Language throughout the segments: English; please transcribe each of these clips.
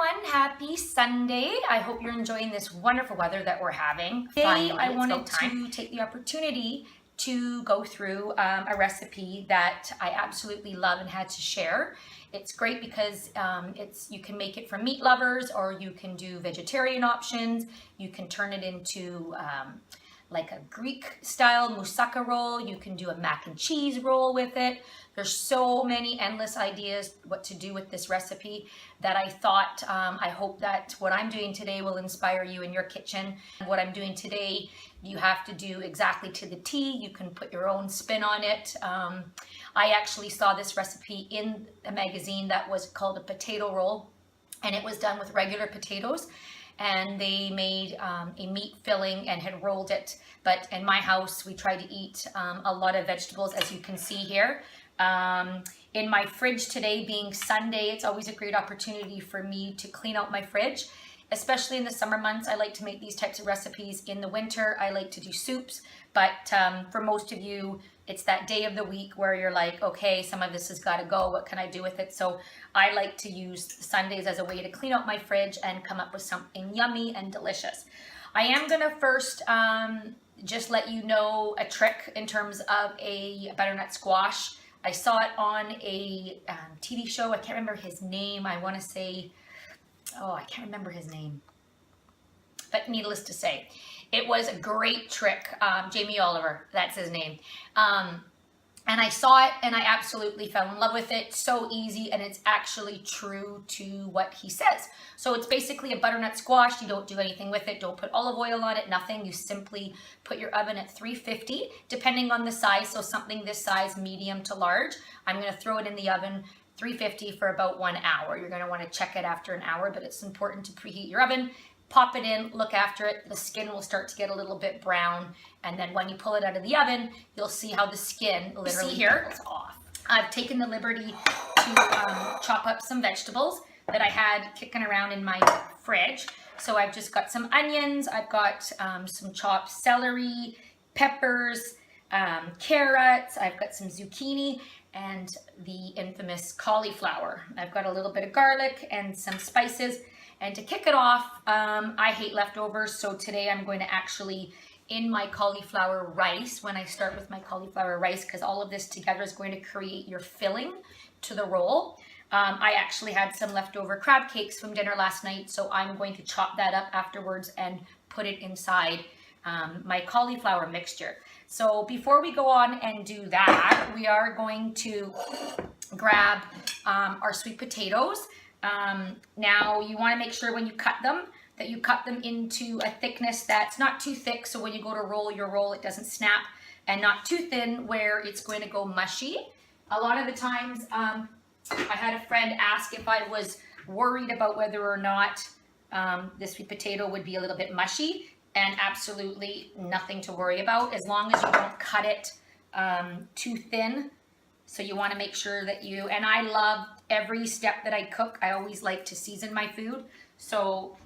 everyone, happy Sunday. I hope you're enjoying this wonderful weather that we're having. Today I wanted to take the opportunity to go through a recipe that I absolutely love and had to share. It's great because you can make it for meat lovers, or you can do vegetarian options. You can turn it into like a Greek style moussaka roll. You can do a mac and cheese roll with it. There's so many endless ideas what to do with this recipe that I thought, I hope that what I'm doing today will inspire you in your kitchen. What I'm doing today, you have to do exactly to the T. You can put your own spin on it. I actually saw this recipe in a magazine that was called a potato roll, and it was done with regular potatoes. And they made a meat filling and had rolled it. But in my house, we try to eat a lot of vegetables, as you can see here. In my fridge today, being Sunday, it's always a great opportunity for me to clean out my fridge. Especially in the summer months, I like to make these types of recipes. In the winter, I like to do soups. But for most of you, it's that day of the week where you're like, okay, some of this has got to go. What can I do with it? So I like to use Sundays as a way to clean out my fridge and come up with something yummy and delicious. I am going to first just let you know a trick in terms of a butternut squash. I saw it on a TV show. I can't remember his name. I want to say, I can't remember his name. But needless to say, it was a great trick. Jamie Oliver, that's his name. And I saw it and I absolutely fell in love with it. So easy, and it's actually true to what he says. So it's basically a butternut squash. You don't do anything with it. Don't put olive oil on it, nothing. You simply put your oven at 350, depending on the size. So something this size, medium to large. I'm going to throw it in the oven 350 for about 1 hour. You're going to want to check it after an hour, but it's important to preheat your oven. Pop it in, look after it. The skin will start to get a little bit brown. And then when you pull it out of the oven, you'll see how the skin literally peels off. I've taken the liberty to chop up some vegetables that I had kicking around in my fridge. So I've just got some onions. I've got some chopped celery, peppers, carrots. I've got some zucchini and the infamous cauliflower. I've got a little bit of garlic and some spices. And to kick it off, I hate leftovers, so today I'm going to actually, in my cauliflower rice, when I start with my cauliflower rice, because all of this together is going to create your filling to the roll. I actually had some leftover crab cakes from dinner last night, so I'm going to chop that up afterwards and put it inside my cauliflower mixture. So before we go on and do that, we are going to grab our sweet potatoes. Now you want to make sure when you cut them that you cut them into a thickness that's not too thick, so when you go to roll your roll it doesn't snap, and not too thin where it's going to go mushy. A lot of the times I had a friend ask if I was worried about whether or not this sweet potato would be a little bit mushy, and absolutely nothing to worry about as long as you don't cut it too thin. So you want to make sure that and I love every step that I cook. I always like to season my food, so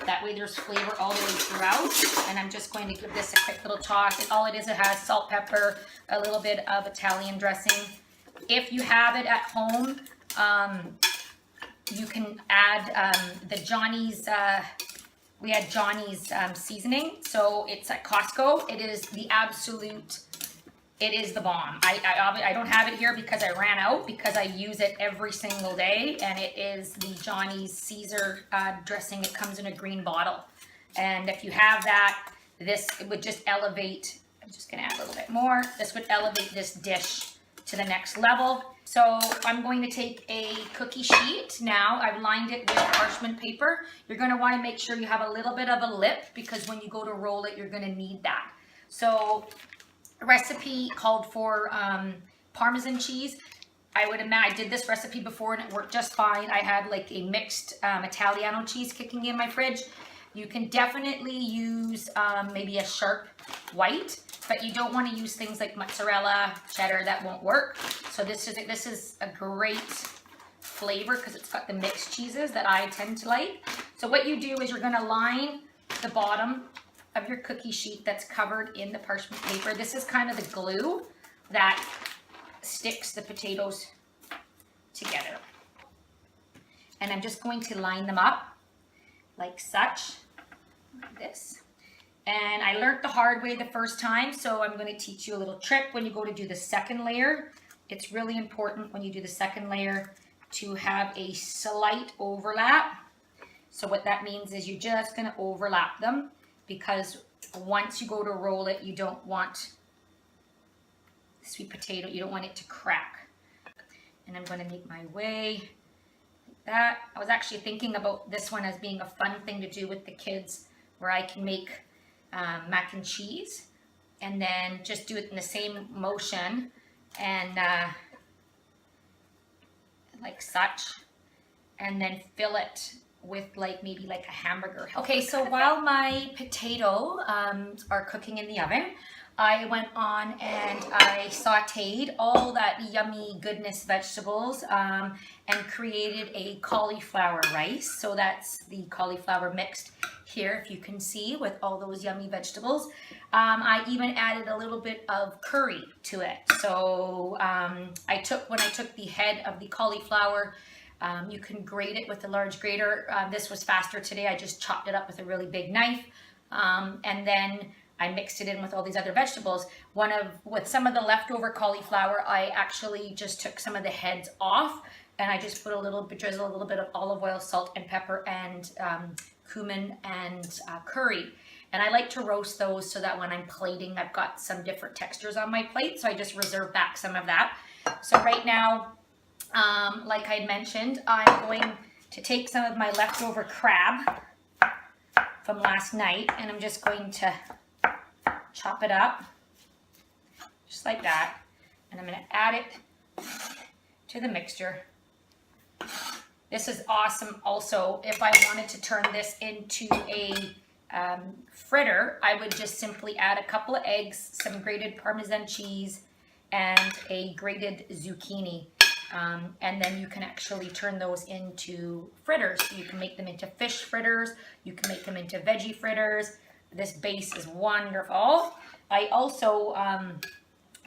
that way there's flavor all the way throughout. And I'm just going to give this a quick little toss. All it is, it has salt, pepper, a little bit of Italian dressing. If you have it at home, you can add the Johnny's, we had Johnny's seasoning. So it's at Costco. It is the absolute, it is the bomb. I don't have it here because I ran out, because I use it every single day, and it is the Johnny's Caesar dressing. It comes in a green bottle, and if you have that, this would just elevate. I'm just gonna add a little bit more. This would elevate this dish to the next level. So I'm going to take a cookie sheet now. I've lined it with parchment paper. You're going to want to make sure you have a little bit of a lip, because when you go to roll it, you're going to need that. So recipe called for Parmesan cheese. I did this recipe before and it worked just fine. I had like a mixed Italiano cheese kicking in my fridge. You can definitely use maybe a sharp white, but you don't want to use things like mozzarella, cheddar. That won't work. So this is a great flavor because it's got the mixed cheeses that I tend to like. So what you do is you're going to line the bottom of your cookie sheet that's covered in the parchment paper. This is kind of the glue that sticks the potatoes together. and I'm just going to line them up like such, like this. And I learned the hard way the first time, so I'm going to teach you a little trick when you go to do the second layer. It's really important when you do the second layer to have a slight overlap. So what that means is you're just going to overlap them, because once you go to roll it, you don't want sweet potato, you don't want it to crack. And I'm going to make my way like that. I was actually thinking about this one as being a fun thing to do with the kids, where I can make mac and cheese and then just do it in the same motion and like such, and then fill it with like maybe like a hamburger. Okay, so while my potato are cooking in the oven, I went on and I sauteed all that yummy goodness vegetables and created a cauliflower rice. So that's the cauliflower mixed here, if you can see, with all those yummy vegetables. I even added a little bit of curry to it. So when I took the head of the cauliflower, you can grate it with a large grater. This was faster today. I just chopped it up with a really big knife. And then I mixed it in with all these other vegetables. With some of the leftover cauliflower, I actually just took some of the heads off, and I just put drizzle a little bit of olive oil, salt and pepper, and cumin and curry. And I like to roast those so that when I'm plating, I've got some different textures on my plate. So I just reserve back some of that. So right now, like I had mentioned, I'm going to take some of my leftover crab from last night, and I'm just going to chop it up just like that, and I'm going to add it to the mixture. This is awesome. Also, if I wanted to turn this into a fritter, I would just simply add a couple of eggs, some grated Parmesan cheese, and a grated zucchini. And then you can actually turn those into fritters. You can make them into fish fritters. You can make them into veggie fritters. This base is wonderful. I also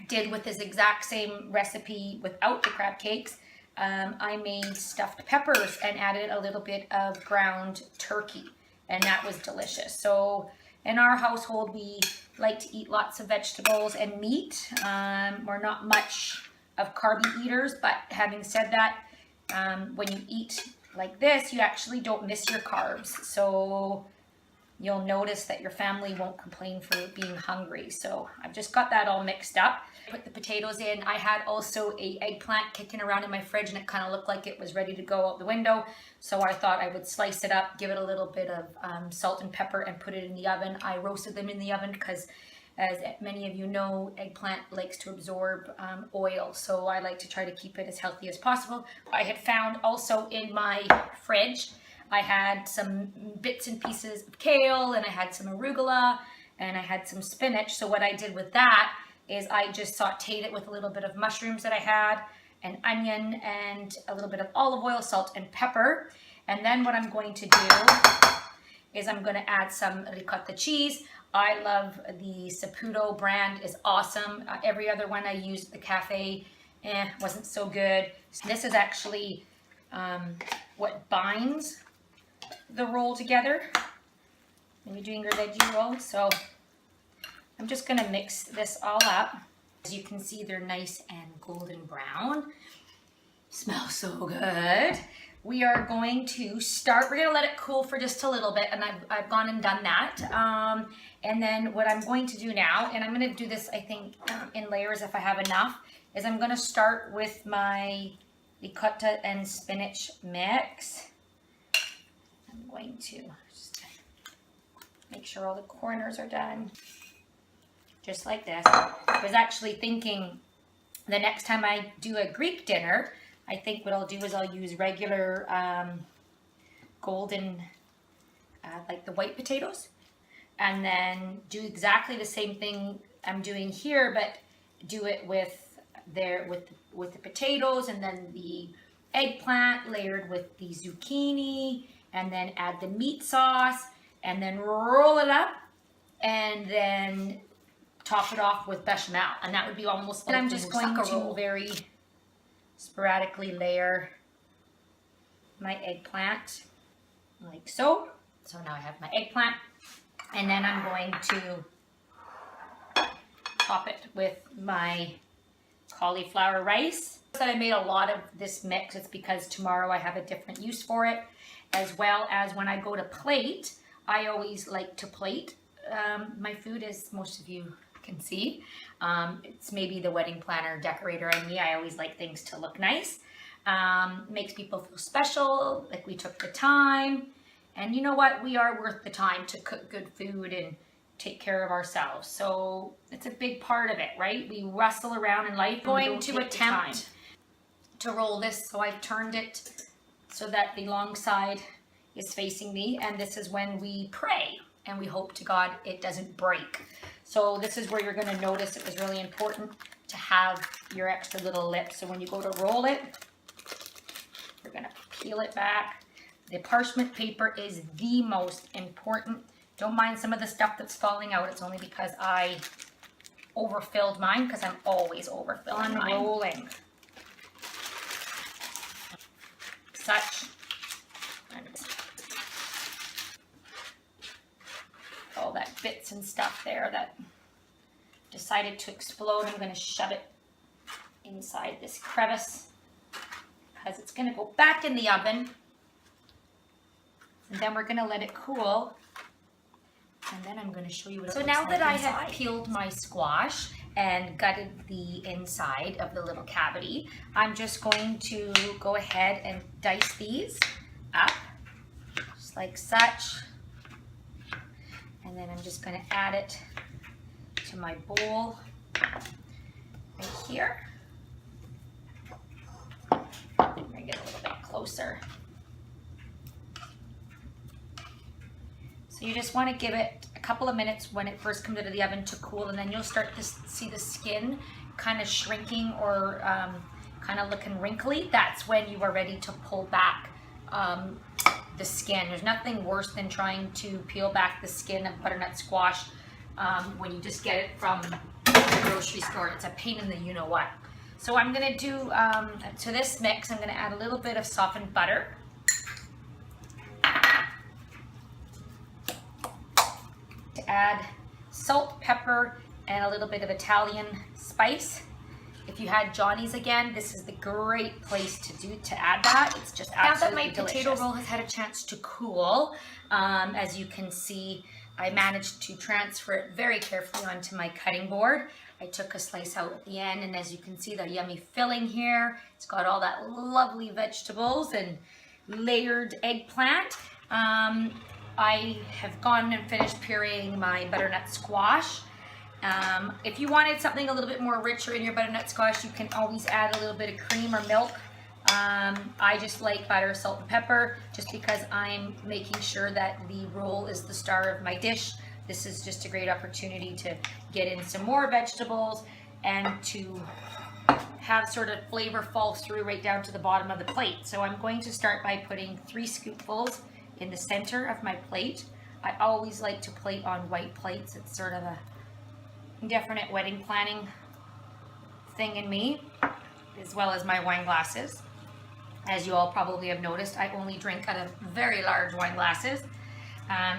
did with this exact same recipe without the crab cakes. I made stuffed peppers and added a little bit of ground turkey, and that was delicious. So in our household, we like to eat lots of vegetables and meat. We're not much of carby eaters, but having said that, when you eat like this, you actually don't miss your carbs. So you'll notice that your family won't complain for being hungry. So I've just got that all mixed up. Put the potatoes in. I had also an eggplant kicking around in my fridge, and it kind of looked like it was ready to go out the window. So I thought I would slice it up, give it a little bit of salt and pepper, and put it in the oven. I roasted them in the oven because, as many of you know, eggplant likes to absorb oil. So I like to try to keep it as healthy as possible. I had found also in my fridge, I had some bits and pieces of kale, and I had some arugula, and I had some spinach. So what I did with that is I just sauteed it with a little bit of mushrooms that I had, an onion, and a little bit of olive oil, salt, and pepper. And then what I'm going to do is I'm going to add some ricotta cheese. I love the Saputo brand, is awesome. Every other one I used at the cafe wasn't so good. So this is actually what binds the roll together when you're doing your veggie roll. So I'm just going to mix this all up. As you can see, they're nice and golden brown. Smells so good. We are going to start, we're going to let it cool for just a little bit, and I've gone and done that. And then what I'm going to do now, and I'm going to do this, I think, in layers if I have enough, is I'm going to start with my ricotta and spinach mix. I'm going to just make sure all the corners are done. Just like this. I was actually thinking the next time I do a Greek dinner, I think what I'll do is I'll use regular golden, like the white potatoes, and then do exactly the same thing I'm doing here, but do it with the potatoes, and then the eggplant layered with the zucchini, and then add the meat sauce, and then roll it up, and then top it off with bechamel, and that would be almost like, and I'm just going to very sporadically layer my eggplant like so. So now I have my eggplant, and then I'm going to top it with my cauliflower rice. That I made a lot of this mix, it's because tomorrow I have a different use for it, as well as when I go to plate, I always like to plate my food, as most of you can see. It's maybe the wedding planner decorator in me. I always like things to look nice. Makes people feel special, like we took the time. And you know what? We are worth the time to cook good food and take care of ourselves. So it's a big part of it, right? We wrestle around in life. Going to attempt to roll this, so I've turned it so that the long side is facing me, and this is when we pray and we hope to God it doesn't break. So this is where you're going to notice it was really important to have your extra little lip. So when you go to roll it, you're going to peel it back. The parchment paper is the most important. Don't mind some of the stuff that's falling out. It's only because I overfilled mine, because I'm always overfilling mine. Unrolling. Such. All that bits and stuff there that decided to explode. I'm going to shove it inside this crevice because it's going to go back in the oven. And then we're going to let it cool. And then I'm going to show you what it looks like. So now that I have peeled my squash and gutted the inside of the little cavity, I'm just going to go ahead and dice these up, just like such. And then I'm just going to add it to my bowl right here. Bring it a little bit closer. So you just want to give it a couple of minutes when it first comes out of the oven to cool, and then you'll start to see the skin kind of shrinking or kind of looking wrinkly. That's when you are ready to pull back the skin. There's nothing worse than trying to peel back the skin of butternut squash when you just get it from the grocery store. It's a pain in the you-know-what. So I'm going to do, to this mix, I'm going to add a little bit of softened butter. To add salt, pepper, and a little bit of Italian spice. If you had Johnny's again, this is the great place to add that. It's just absolutely delicious. Now that my potato roll has had a chance to cool, as you can see, I managed to transfer it very carefully onto my cutting board. I took a slice out at the end, and as you can see, the yummy filling here. It's got all that lovely vegetables and layered eggplant. I have gone and finished pureeing my butternut squash. If you wanted something a little bit more richer in your butternut squash, you can always add a little bit of cream or milk. I just like butter, salt, and pepper, just because I'm making sure that the roll is the star of my dish. This is just a great opportunity to get in some more vegetables and to have sort of flavor fall through right down to the bottom of the plate. So I'm going to start by putting 3 scoopfuls in the center of my plate. I always like to plate on white plates. It's sort of a definite wedding planning thing in me, as well as my wine glasses. As you all probably have noticed, I only drink out of very large wine glasses.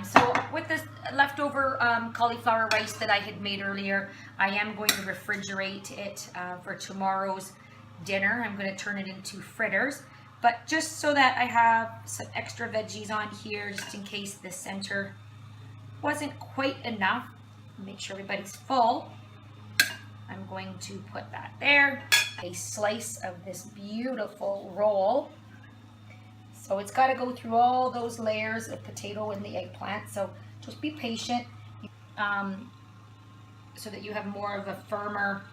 So with this leftover cauliflower rice that I had made earlier, I am going to refrigerate it for tomorrow's dinner. I'm going to turn it into fritters. But just so that I have some extra veggies on here, just in case the center wasn't quite enough, make sure everybody's full, I'm going to put that there. A slice of this beautiful roll. So it's got to go through all those layers of potato and the eggplant. So just be patient so that you have more of a firmer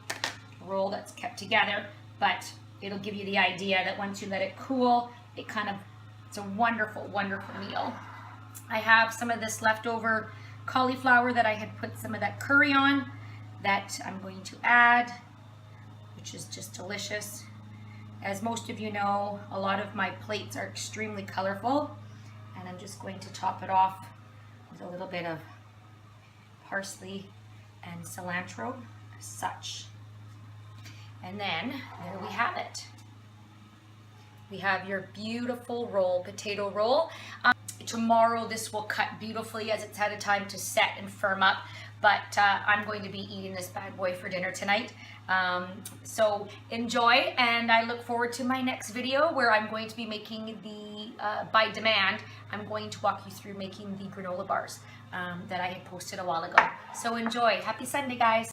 roll that's kept together. But it'll give you the idea that once you let it cool, it's a wonderful, wonderful meal. I have some of this leftover cauliflower that I had put some of that curry on that I'm going to add, which is just delicious. As most of you know, a lot of my plates are extremely colorful, and I'm just going to top it off with a little bit of parsley and cilantro as such. And then there we have it. We have your beautiful roll, potato roll. Tomorrow this will cut beautifully as it's had a time to set and firm up, but I'm going to be eating this bad boy for dinner tonight. So enjoy, and I look forward to my next video where I'm going to be making the, by demand, I'm going to walk you through making the granola bars that I had posted a while ago. So enjoy. Happy Sunday, guys.